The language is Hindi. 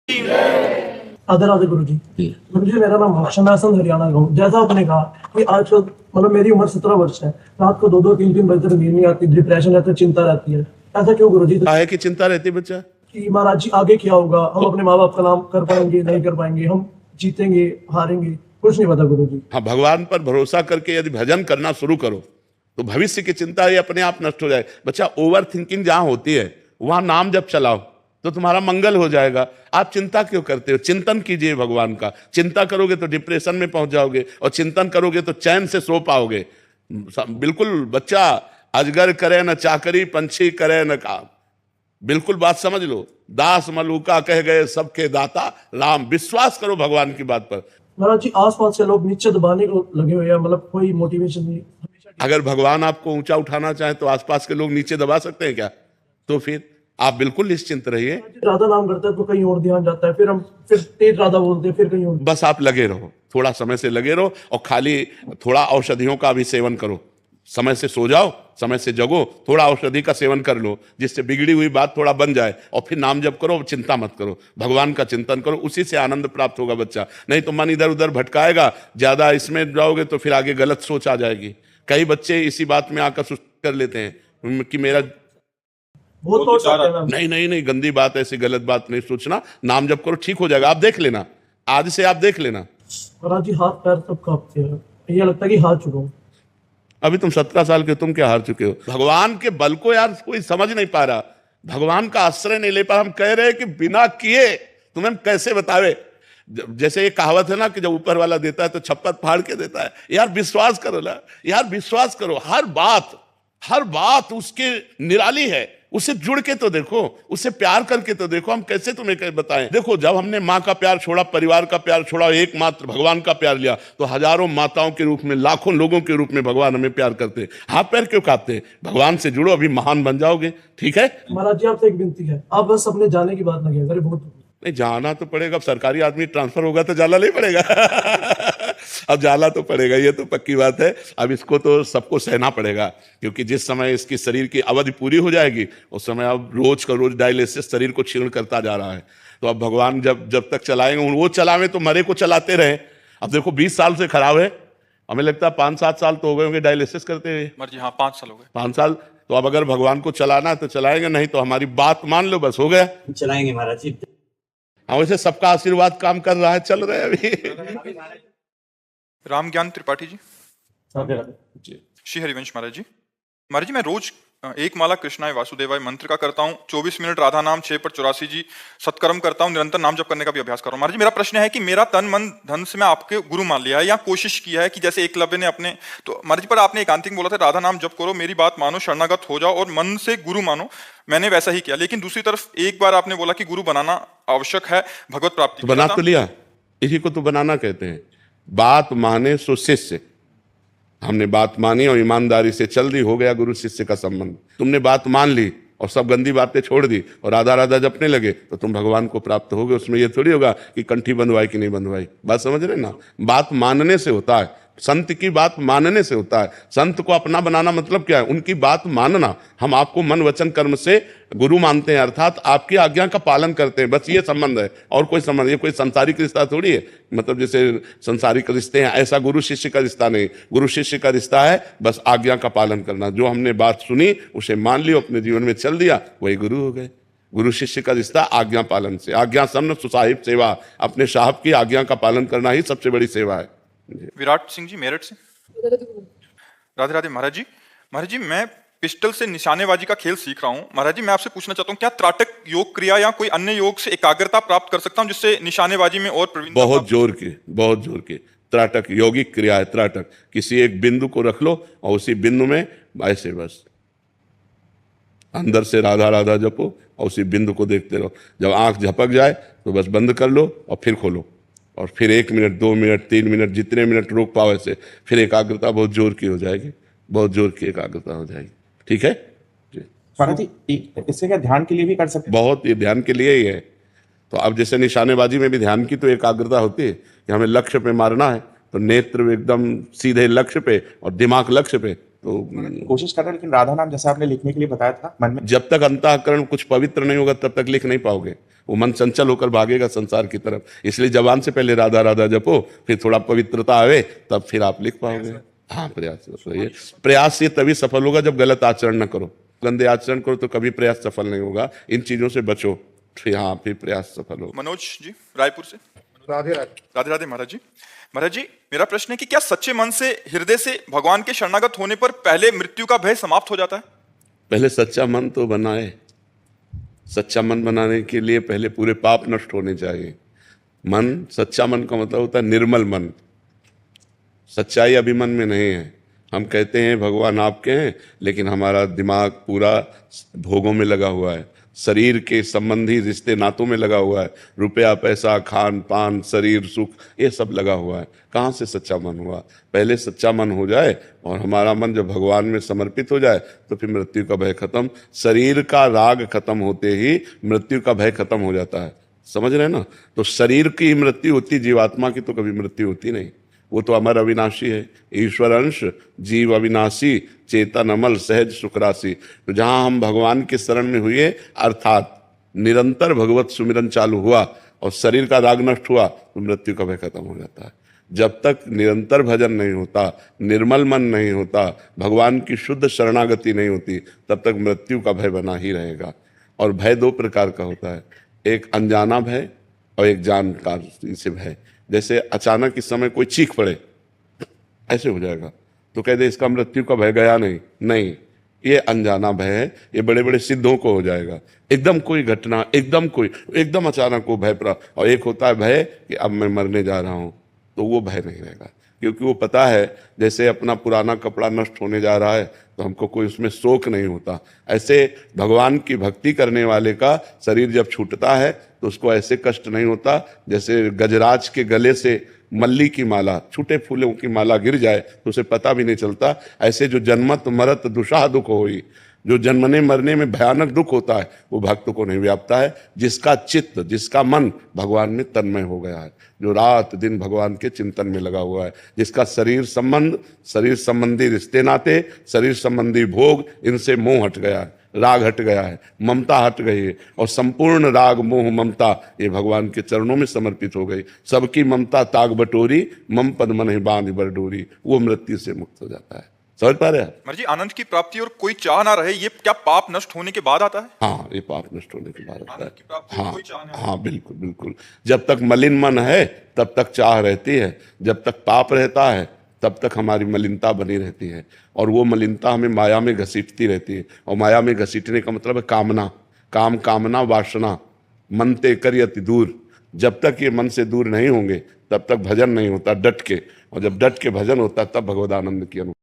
राधे राधे गुरु जी। गुरु जी मेरा नाम हसन हरियाणा का हूँ। जैसा आपने कहा कि आजकल मतलब मेरी उम्र 17 वर्ष है, रात को 2-2 3-3 बजे तक नींद नहीं आती, डिप्रेशन रहता है, चिंता रहती है। ऐसा क्यों गुरु जी? क्या है कि चिंता रहती है बच्चा? कि महाराज जी आगे क्या होगा, हम अपने माँ बाप का नाम कर पाएंगे नहीं कर पाएंगे, हम जीतेंगे हारेंगे, कुछ नहीं पता गुरु जी। हाँ, भगवान पर भरोसा करके यदि भजन करना शुरू करो तो भविष्य की चिंता ये अपने आप नष्ट हो जाए। बच्चा, ओवर थिंकिंग जहां होती है वहां नाम जब चलाओ तो तुम्हारा मंगल हो जाएगा। आप चिंता क्यों करते हो? चिंतन कीजिए भगवान का। चिंता करोगे तो डिप्रेशन में पहुंच जाओगे, और चिंतन करोगे तो चैन से सो पाओगे। बिल्कुल बच्चा, अजगर करे न चाकरी, पंछी करे न काम। बिल्कुल बात समझ लो। दास मलूका कह गए सबके दाता राम। विश्वास करो भगवान की बात पर। महाराज जी आसपास से लोग नीचे दबाने को लगे हुए हैं, मतलब कोई मोटिवेशन नहीं। अगर भगवान आपको ऊंचा उठाना चाहे तो आसपास के लोग नीचे दबा सकते हैं क्या? तो फिर आप बिल्कुल निश्चिंत रहिए। राधा नाम करते हैं तो कहीं और ध्यान जाता है, फिर तेज राधा बोलते हैं, फिर कहीं और। बस आप लगे रहो, थोड़ा समय से लगे रहो, और खाली थोड़ा औषधियों का भी सेवन करो। समय से सो जाओ, समय से जगो, थोड़ा औषधि का सेवन कर लो जिससे बिगड़ी हुई बात थोड़ा बन जाए, और फिर नाम जप करो, चिंता मत करो, भगवान का चिंतन करो, उसी से आनंद प्राप्त होगा बच्चा। नहीं तो मन इधर उधर भटकाएगा, ज्यादा इसमें जाओगे तो फिर आगे गलत सोच आ जाएगी। कई बच्चे इसी बात में आकर सुस्त कर लेते हैं कि मेरा बहुत सोच सकते हैं। नहीं नहीं नहीं, गंदी बात, ऐसी गलत बात नहीं सोचना। नाम जप करो, ठीक हो जाएगा। आप देख लेना, आज से आप देख लेना। महाराज जी हाथ पैर सब कांपते हैं, ये लगता है कि हार चुका हूँ। अभी तुम 17 साल के, तुम क्या हार चुके हो? भगवान के बल को यार कोई समझ नहीं पा रहा, भगवान का आश्रय नहीं ले पा रहा। हम कह रहे हैं कि बिना किए तुम्हें हम कैसे बतावे। जैसे ये कहावत है ना कि जब ऊपर वाला देता है तो छप्पर फाड़ के देता है। यार विश्वास करो ना, यार विश्वास करो। हर बात उसके निराली है। उसे जुड़ के तो देखो, उसे प्यार करके तो देखो। हम कैसे तुम्हें बताएं? देखो, जब हमने माँ का प्यार छोड़ा, परिवार का प्यार छोड़ा, एकमात्र भगवान का प्यार लिया, तो हजारों माताओं के रूप में, लाखों लोगों के रूप में भगवान हमें प्यार करते हैं। हाथ पैर क्यों कांपते? भगवान से जुड़ो, अभी महान बन जाओगे। ठीक है? महाराज जी आपसे एक विनती है, आप बस अपने जाने की बात ना कहें, अरे बहुत नहीं, जाना तो पड़ेगा। अब सरकारी आदमी ट्रांसफर होगा तो जाना नहीं पड़ेगा। अब जाना तो पड़ेगा, ये तो पक्की बात है। अब इसको तो सबको सहना पड़ेगा, क्योंकि जिस समय इसकी शरीर की अवधि पूरी हो जाएगी उस समय अब रोज का रोज डायलिसिस शरीर को क्षीण करता जा रहा है। तो अब भगवान जब जब तक चलाएंगे, वो चलावे तो मरे को चलाते रहे। अब देखो 20 साल से खराब है, हमें लगता है 5-7 साल तो हो गए होंगे डायलिसिस करते हुए। जी हाँ, 5 साल हो गए। 5 साल। तो अब अगर भगवान को चलाना है तो चलाएंगे, नहीं तो हमारी बात मान लो, बस हो गया। चलाएंगे महाराज जी। हाँ, वैसे सबका आशीर्वाद काम कर रहा है, चल रहे हैं अभी। राम ज्ञान त्रिपाठी जी। जी। श्री हरिवंश महाराज जी। महाराज जी, मैं रोज एक माला कृष्णाय वासुदेवाय मंत्र का करता हूँ, 24 मिनट राधा नाम, 6 पर 84 जी सत्कर्म करता हूँ, निरंतर नाम जप करने का भी अभ्यास कर रहा हूँ। महाराज जी, मेरा प्रश्न है कि मेरा तन मन धन से मैं आपके गुरु मान लिया है, या कोशिश किया है कि जैसे एकलव्य ने अपने, तो महाराज जी पर आपने एकांतिक बोला था राधा नाम जप करो, मेरी बात मानो, शरणागत हो जाओ और मन से गुरु मानो। मैंने वैसा ही किया, लेकिन दूसरी तरफ एक बार आपने बोला कि गुरु बनाना आवश्यक है भगवत प्राप्ति। तो बना तो लिया, इसी को तो बनाना कहते हैं। बात माने सो शिष्य। हमने बात मानी और ईमानदारी से चल दी, हो गया गुरु शिष्य का संबंध। तुमने बात मान ली और सब गंदी बातें छोड़ दी और राधा राधा जपने लगे तो तुम भगवान को प्राप्त होगे। उसमें ये थोड़ी होगा कि कंठी बंधवाई कि नहीं बंधवाई। बात समझ रहे ना? बात मानने से होता है, संत की बात मानने से होता है। संत को अपना बनाना मतलब क्या है? उनकी बात मानना। हम आपको मन वचन कर्म से गुरु मानते हैं, अर्थात आपकी आज्ञा का पालन करते हैं, बस ये संबंध है। और कोई संबंध, ये कोई संसारिक रिश्ता थोड़ी है। मतलब जैसे संसारिक रिश्ते हैं ऐसा गुरु शिष्य का रिश्ता नहीं। गुरु शिष्य का रिश्ता है बस आज्ञा का पालन करना। जो हमने बात सुनी उसे मान लियो, अपने जीवन में चल दिया, वही गुरु हो गए। गुरु शिष्य का रिश्ता आज्ञा पालन से। आज्ञा सम्न सुसाहिब सेवा। अपने साहब की आज्ञा का पालन करना ही सबसे बड़ी सेवा है। विराट सिंह जी मेरठ से। राधे राधे महाराज जी। महाराज जी, मैं पिस्टल से निशानेबाजी का खेल सीख रहा हूँ। महाराज जी, मैं आपसे पूछना चाहता हूँ, क्या त्राटक योग क्रिया या कोई अन्य योग से एकाग्रता प्राप्त कर सकता हूँ जिससे निशानेबाजी में और प्रवीणता? बहुत जोर की त्राटक यौगिक क्रिया है। त्राटक, किसी एक बिंदु को रख लो और उसी बिंदु में ऐसे बस अंदर से राधा राधा जपो और उसी बिंदु को देखते रहो। जब आंख झपक जाए तो बस बंद कर लो और फिर खोलो, और फिर 1 मिनट 2 मिनट 3 मिनट जितने मिनट रोक पाओ ऐसे। फिर एकाग्रता बहुत जोर की हो जाएगी, बहुत जोर की एकाग्रता हो जाएगी। ठीक है जी? महाराज जी, इससे क्या ध्यान के लिए भी कर सकते हैं? बहुत, ये ध्यान के लिए ही है। तो अब जैसे निशानेबाजी में भी ध्यान की तो एकाग्रता होती है कि हमें लक्ष्य पे मारना है, तो नेत्र एकदम सीधे लक्ष्य पे और दिमाग लक्ष्य पे, तो कोशिश कर रहे हैं, लेकिन राधा नाम जैसा आपने लिखने के लिए बताया था मन में, जब तक अंतःकरण कुछ पवित्र नहीं होगा तब तक लिख नहीं पाओगे। वो मन चंचल होकर भागेगा संसार की तरफ। इसलिए जबान से पहले राधा राधा जपो, फिर थोड़ा पवित्रता आवे, तब फिर आप लिख पाओगे। हाँ, प्रयास ये प्रयास से तभी सफल होगा जब गलत आचरण न करो। गंदे आचरण करो तो कभी प्रयास सफल नहीं होगा। इन चीजों से बचो, फिर हाँ, फिर प्रयास सफल होगा। मनोज जी रायपुर से। राधे राधे। राधे राधे महाराज जी। महाराज जी, मेरा प्रश्न है कि क्या सच्चे मन से, हृदय से भगवान के शरणागत होने पर पहले मृत्यु का भय समाप्त हो जाता है? पहले सच्चा मन तो बनाए। सच्चा मन बनाने के लिए पहले पूरे पाप नष्ट होने चाहिए। मन, सच्चा मन का मतलब होता है निर्मल मन। सच्चाई अभी मन में नहीं है। हम कहते हैं भगवान आपके हैं, लेकिन हमारा दिमाग पूरा भोगों में लगा हुआ है, शरीर के संबंधी रिश्ते नातों में लगा हुआ है, रुपया पैसा, खान पान, शरीर सुख, ये सब लगा हुआ है। कहाँ से सच्चा मन हुआ? पहले सच्चा मन हो जाए और हमारा मन जब भगवान में समर्पित हो जाए तो फिर मृत्यु का भय खत्म। शरीर का राग खत्म होते ही मृत्यु का भय खत्म हो जाता है। समझ रहे हैं ना? तो शरीर की मृत्यु होती, जीवात्मा की तो कभी मृत्यु होती नहीं। वो तो अमर अविनाशी है। ईश्वर अंश जीव अविनाशी, चेतन अमल सहज सुखराशि। तो जहां हम भगवान के शरण में हुए, अर्थात निरंतर भगवत सुमिरन चालू हुआ और शरीर का राग नष्ट हुआ, तो मृत्यु का भय खत्म हो जाता है। जब तक निरंतर भजन नहीं होता, निर्मल मन नहीं होता, भगवान की शुद्ध शरणागति नहीं होती, तब तक मृत्यु का भय बना ही रहेगा। और भय दो प्रकार का होता है, एक अनजाना भय और एक जानकार से भय। जैसे अचानक इस समय कोई चीख पड़े, ऐसे हो जाएगा, तो कह दे इसका मृत्यु का भय गया नहीं। नहीं, ये अनजाना भय है। ये बड़े बड़े सिद्धों को हो जाएगा। एकदम कोई घटना, एकदम अचानक वो भय पड़ा। और एक होता है भय कि अब मैं मरने जा रहा हूं, तो वो भय नहीं रहेगा, क्योंकि वो पता है जैसे अपना पुराना कपड़ा नष्ट होने जा रहा है तो हमको कोई उसमें शोक नहीं होता। ऐसे भगवान की भक्ति करने वाले का शरीर जब छूटता है तो उसको ऐसे कष्ट नहीं होता जैसे गजराज के गले से मल्ली की माला, छूटे फूलों की माला गिर जाए तो उसे पता भी नहीं चलता। ऐसे जो जन्मत मरत दुशाह दुख होई, जो जन्मने मरने में भयानक दुख होता है, वो भक्त को नहीं व्यापता है। जिसका चित्त, जिसका मन भगवान में तन्मय हो गया है, जो रात दिन भगवान के चिंतन में लगा हुआ है, जिसका शरीर संबंधी रिश्ते नाते, शरीर संबंधी भोग, इनसे मोह हट गया है, राग हट गया है, ममता हट गई है, और संपूर्ण राग मोह ममता ये भगवान के चरणों में समर्पित हो गई। सबकी ममता ताग बटोरी, मम पद मन ही बांध बर डोरी। वो मृत्यु से मुक्त हो जाता है। समझ पा रहे हैं? महाराज जी, आनंद की प्राप्ति और कोई चाह ना रहे, ये क्या पाप नष्ट होने के बाद आता है? हाँ, ये पाप नष्ट होने के बाद आता आनंद की प्राप्ति है। और हाँ कोई चाह ना हाँ, बिल्कुल बिल्कुल। जब तक मलिन मन है तब तक चाह रहती है, जब तक पाप रहता है तब तक हमारी मलिनता बनी रहती है, और वो मलिनता हमें माया में घसीटती रहती है। और माया में घसीटने का मतलब है कामना, काम कामना वासना, मन ते कर अति दूर। जब तक ये मन से दूर नहीं होंगे तब तक भजन नहीं होता डट के, और जब डट के भजन होता तब भगवदानंद की अनुभूति।